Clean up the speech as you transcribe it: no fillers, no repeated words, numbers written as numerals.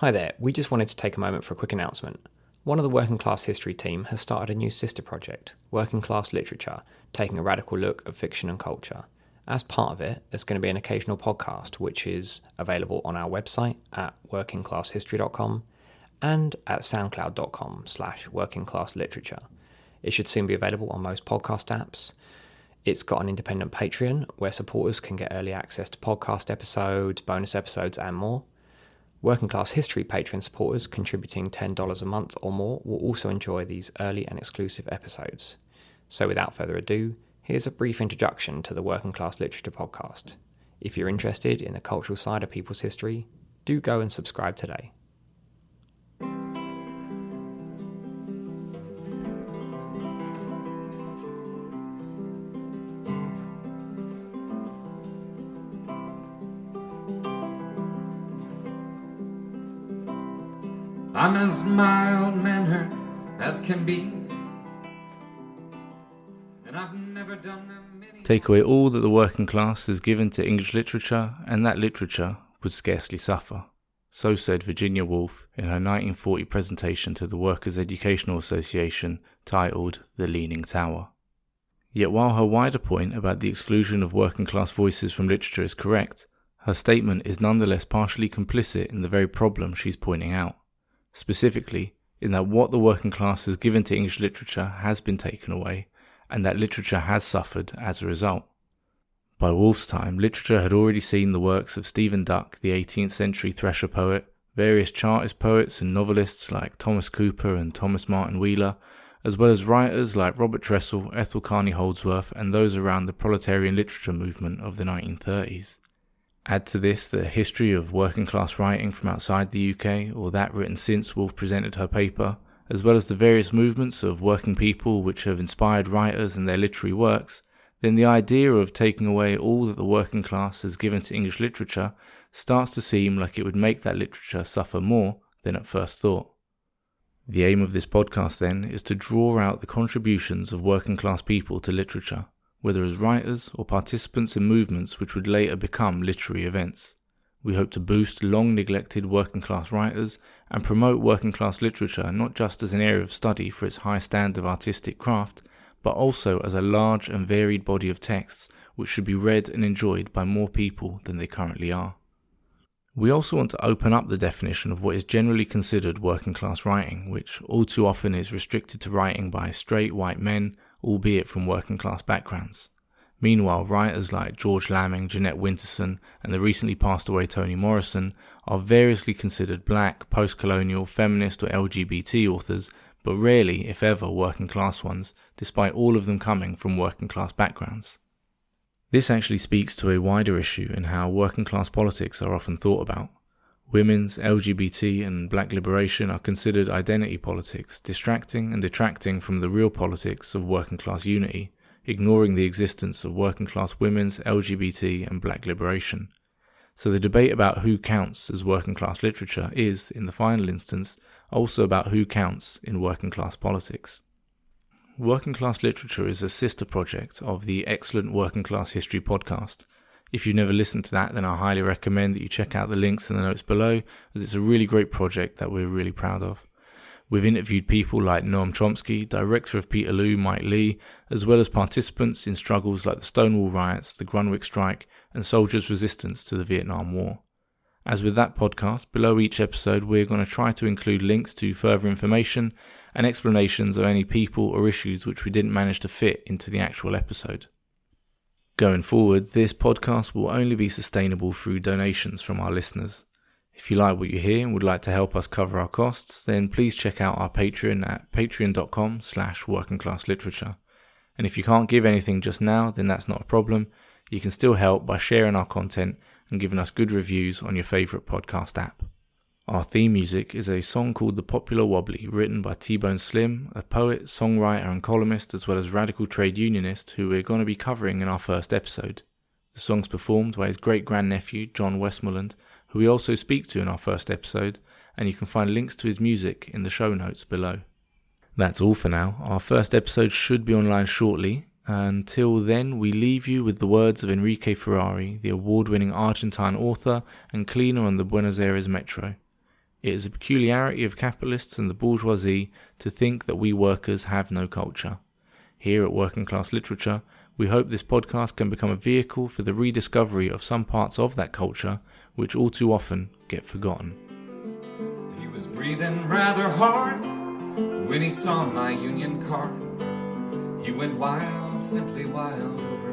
Hi there, we just wanted to take a moment for a quick announcement. One of the Working Class History team has started a new sister project, Working Class Literature, taking a radical look at fiction and culture. As part of it, there's going to be an occasional podcast which is available on our website at workingclasshistory.com and at soundcloud.com/workingclassliterature. It should soon be available on most podcast apps. It's got an independent Patreon where supporters can get early access to podcast episodes, bonus episodes and more. Working Class History Patreon supporters contributing $10 a month or more will also enjoy these early and exclusive episodes. So without further ado, here's a brief introduction to the Working Class Literature podcast. If you're interested in the cultural side of people's history, do go and subscribe today. I'm as mild-mannered as can be, and I've never done them many. Take away all that the working class has given to English literature, and that literature would scarcely suffer. So said Virginia Woolf in her 1940 presentation to the Workers' Educational Association titled The Leaning Tower. Yet while her wider point about the exclusion of working class voices from literature is correct, her statement is nonetheless partially complicit in the very problem she's pointing out. Specifically, in that what the working class has given to English literature has been taken away, and that literature has suffered as a result. By Woolf's time, literature had already seen the works of Stephen Duck, the 18th century thresher poet, various Chartist poets and novelists like Thomas Cooper and Thomas Martin Wheeler, as well as writers like Robert Tressel, Ethel Carney Holdsworth, and those around the proletarian literature movement of the 1930s. Add to this the history of working class writing from outside the UK, or that written since Woolf presented her paper, as well as the various movements of working people which have inspired writers and their literary works, then the idea of taking away all that the working class has given to English literature starts to seem like it would make that literature suffer more than at first thought. The aim of this podcast then is to draw out the contributions of working class people to literature, whether as writers or participants in movements which would later become literary events. We hope to boost long-neglected working-class writers and promote working-class literature not just as an area of study for its high standard of artistic craft, but also as a large and varied body of texts which should be read and enjoyed by more people than they currently are. We also want to open up the definition of what is generally considered working-class writing, which all too often is restricted to writing by straight white men, albeit from working class backgrounds. Meanwhile, writers like George Lamming, Jeanette Winterson, and the recently passed away Toni Morrison are variously considered black, post-colonial, feminist or LGBT authors, but rarely, if ever, working class ones, despite all of them coming from working class backgrounds. This actually speaks to a wider issue in how working class politics are often thought about. Women's, LGBT and black liberation are considered identity politics, distracting and detracting from the real politics of working class unity, ignoring the existence of working class women's, LGBT and black liberation. So the debate about who counts as working class literature is, in the final instance, also about who counts in working class politics. Working Class Literature is a sister project of the excellent Working Class History podcast. If you've never listened to that, then I highly recommend that you check out the links in the notes below, as it's a really great project that we're really proud of. We've interviewed people like Noam Chomsky, director of Peterloo, Mike Lee, as well as participants in struggles like the Stonewall riots, the Grunwick strike, and soldiers' resistance to the Vietnam War. As with that podcast, below each episode we're going to try to include links to further information and explanations of any people or issues which we didn't manage to fit into the actual episode. Going forward, this podcast will only be sustainable through donations from our listeners. If you like what you hear and would like to help us cover our costs, then please check out our Patreon at patreon.com/workingclassliterature. And if you can't give anything just now, then that's not a problem. You can still help by sharing our content and giving us good reviews on your favourite podcast app. Our theme music is a song called The Popular Wobbly, written by T-Bone Slim, a poet, songwriter and columnist, as well as radical trade unionist, who we're going to be covering in our first episode. The song's performed by his great-grandnephew, John Westmoreland, who we also speak to in our first episode, and you can find links to his music in the show notes below. That's all for now. Our first episode should be online shortly. Until then, we leave you with the words of Enrique Ferrari, the award-winning Argentine author and cleaner on the Buenos Aires Metro. It is a peculiarity of capitalists and the bourgeoisie to think that we workers have no culture. Here at Working Class Literature, we hope this podcast can become a vehicle for the rediscovery of some parts of that culture which all too often get forgotten. He was breathing rather hard when he saw my union card. He went wild, simply wild over